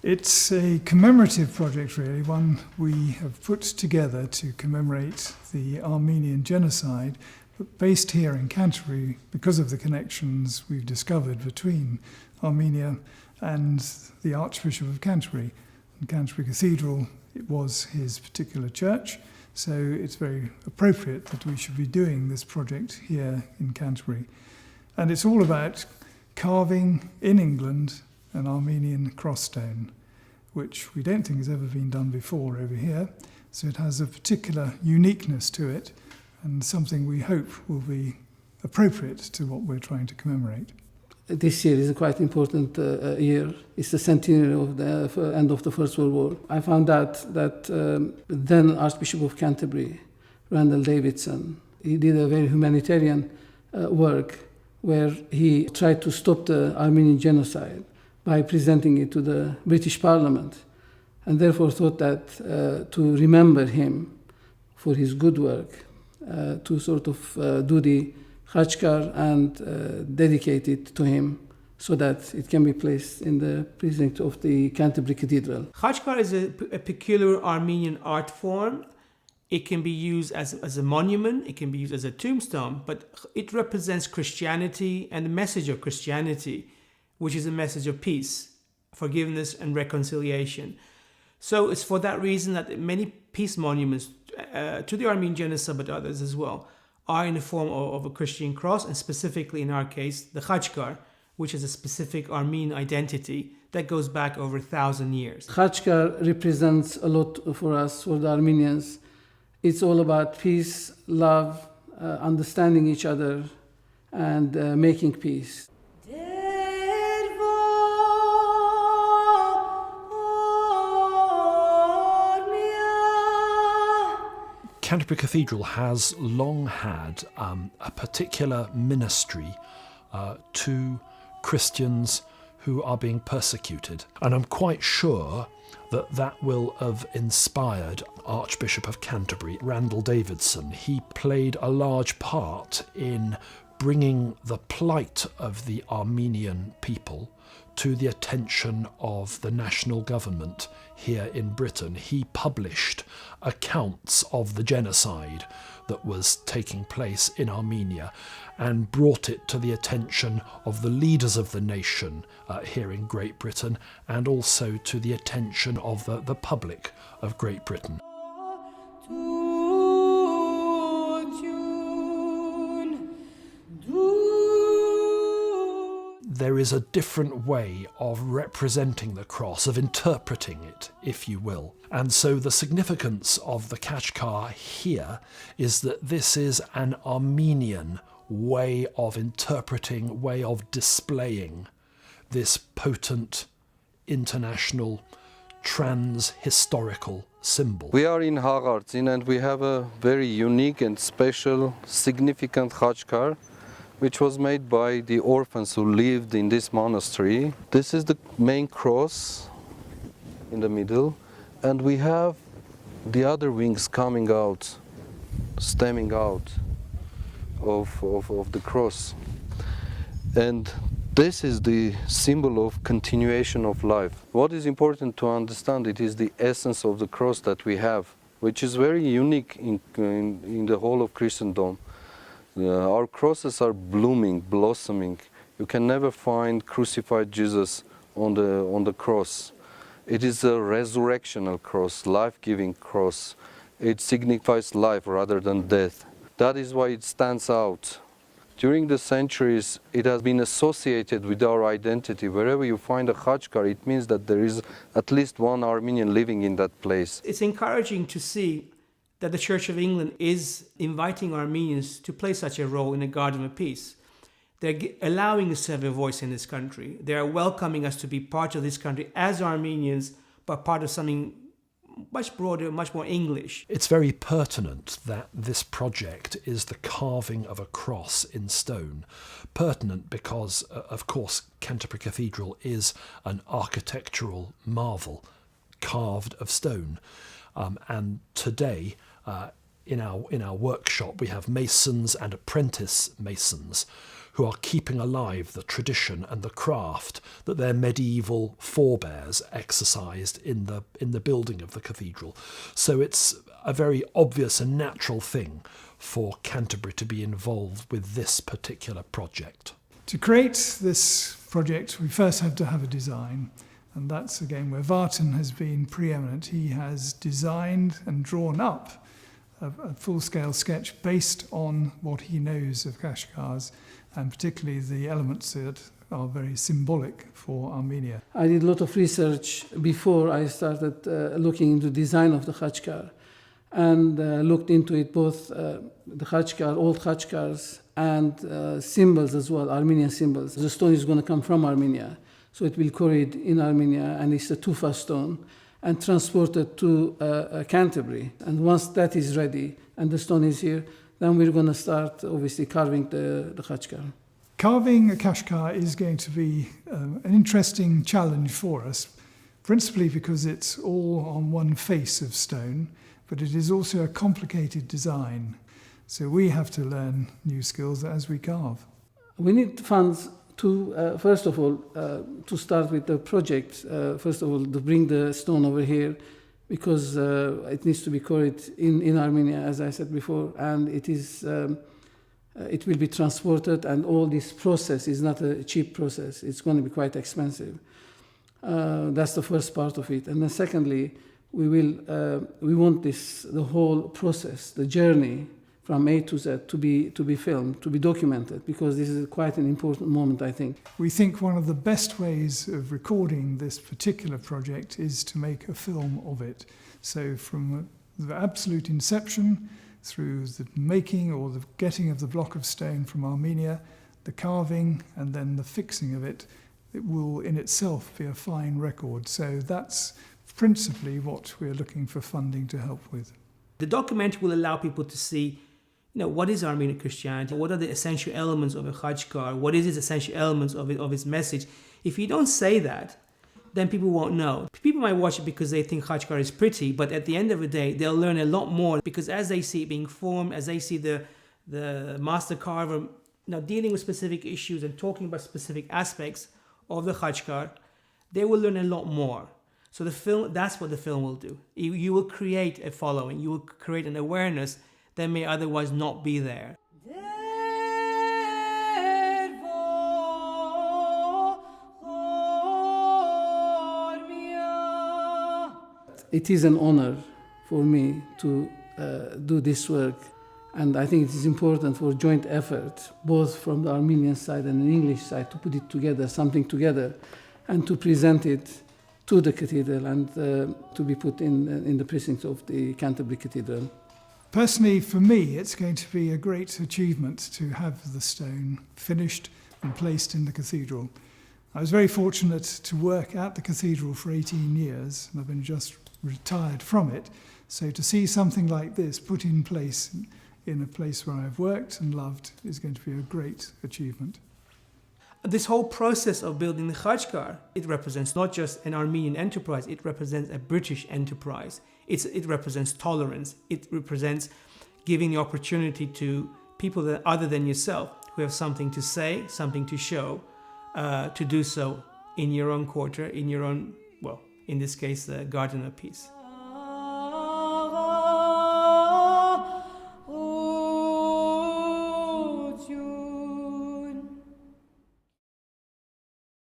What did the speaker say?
It's a commemorative project, really, one we have put together to commemorate the Armenian genocide, but based here in Canterbury because of the connections we've discovered between Armenia and the Archbishop of Canterbury. And Canterbury Cathedral, it was his particular church, so it's very appropriate that we should be doing this project here in Canterbury. And it's all about carving in England an Armenian cross stone, which we don't think has ever been done before over here. So it has a particular uniqueness to it and something we hope will be appropriate to what we're trying to commemorate. This year is a quite important year. It's the centenary of the end of the First World War. I found out that then Archbishop of Canterbury, Randall Davidson, he did a very humanitarian work where he tried to stop the Armenian genocide by presenting it to the British Parliament, and therefore thought that to remember him for his good work, to sort of do the Khachkar and dedicate it to him so that it can be placed in the precinct of the Canterbury Cathedral. Khachkar is a peculiar Armenian art form. It can be used as a monument, it can be used as a tombstone, but it represents Christianity and the message of Christianity, which is a message of peace, forgiveness, and reconciliation. So it's for that reason that many peace monuments to the Armenian genocide, but others as well, are in the form of a Christian cross, and specifically in our case, the Khachkar, which is a specific Armenian identity that goes back over 1,000 years. Khachkar represents a lot for us, for the Armenians. It's all about peace, love, understanding each other, and making peace. Canterbury Cathedral has long had a particular ministry to Christians who are being persecuted. And I'm quite sure that that will have inspired Archbishop of Canterbury, Randall Davidson. He played a large part in bringing the plight of the Armenian people to the attention of the national government here in Britain. He published accounts of the genocide that was taking place in Armenia and brought it to the attention of the leaders of the nation here in Great Britain, and also to the attention of the public of Great Britain. There is a different way of representing the cross, of interpreting it, if you will. And so the significance of the Khachkar here is that this is an Armenian way of interpreting, way of displaying this potent international trans-historical symbol. We are in Vartan and we have a very unique and special, significant Khachkar, which was made by the orphans who lived in this monastery. This is the main cross in the middle, and we have the other wings coming out, stemming out of the cross. And this is the symbol of continuation of life. What is important to understand, it is the essence of the cross that we have, which is very unique in the whole of Christendom. Our crosses are blooming, blossoming. You can never find crucified Jesus on the cross. It is a resurrectional cross, life-giving cross. It signifies life rather than death. That is why it stands out. During the centuries, it has been associated with our identity. Wherever you find a Khachkar, it means that there is at least one Armenian living in that place. It's encouraging to see that the Church of England is inviting Armenians to play such a role in the Garden of Peace. They're allowing us to have a voice in this country. They are welcoming us to be part of this country as Armenians, but part of something much broader, much more English. It's very pertinent that this project is the carving of a cross in stone. Pertinent because, of course, Canterbury Cathedral is an architectural marvel carved of stone. And today, in our workshop, we have masons and apprentice masons who are keeping alive the tradition and the craft that their medieval forebears exercised in the building of the cathedral. So it's a very obvious and natural thing for Canterbury to be involved with this particular project. To create this project, we first had to have a design, and that's again where Vartan has been preeminent. He has designed and drawn up a full-scale sketch based on what he knows of Khachkars, and particularly the elements that are very symbolic for Armenia. I did a lot of research before I started looking into design of the Khachkar, and looked into it both the Khachkar, old Khachkars, and symbols as well, Armenian symbols. The stone is going to come from Armenia, so it will be quarried in Armenia, and it's a Tuff stone, and transported to Canterbury. And once that is ready and the stone is here, then we're going to start obviously carving the Khachkar. Carving a Khachkar is going to be an interesting challenge for us, principally because it's all on one face of stone, but it is also a complicated design. So we have to learn new skills as we carve. We need funds to, first of all, to start with the project. First of all, to bring the stone over here, because it needs to be quarried in Armenia, as I said before, and it will be transported, and all this process is not a cheap process. It's going to be quite expensive. That's the first part of it. And then secondly, we want the whole process, the journey from A to Z to be filmed, to be documented, because this is quite an important moment, I think. We think one of the best ways of recording this particular project is to make a film of it. So from the absolute inception, through the making or the getting of the block of stone from Armenia, the carving, and then the fixing of it, it will in itself be a fine record. So that's principally what we're looking for funding to help with. The documentary will allow people to see, what is Armenian Christianity? What are the essential elements of a Khachkar? What is its essential elements of its message? If you don't say that, then people won't know. People might watch it because they think Khachkar is pretty, but at the end of the day, they'll learn a lot more, because as they see it being formed, as they see the master carver dealing with specific issues and talking about specific aspects of the Khachkar, they will learn a lot more. So the film, that's what the film will do. You will create a following, you will create an awareness that may otherwise not be there. It is an honor for me to do this work, and I think it is important for joint effort, both from the Armenian side and the English side, to put it together, something together, and to present it to the cathedral and to be put in the precincts of the Canterbury Cathedral. Personally, for me, it's going to be a great achievement to have the stone finished and placed in the cathedral. I was very fortunate to work at the cathedral for 18 years, and I've been just retired from it. So to see something like this put in place in a place where I've worked and loved is going to be a great achievement. This whole process of building the Khachkar, it represents not just an Armenian enterprise, it represents a British enterprise. It represents tolerance. It represents giving the opportunity to people that other than yourself, who have something to say, something to show, to do so in your own quarter, in your own, in this case, the Garden of Peace.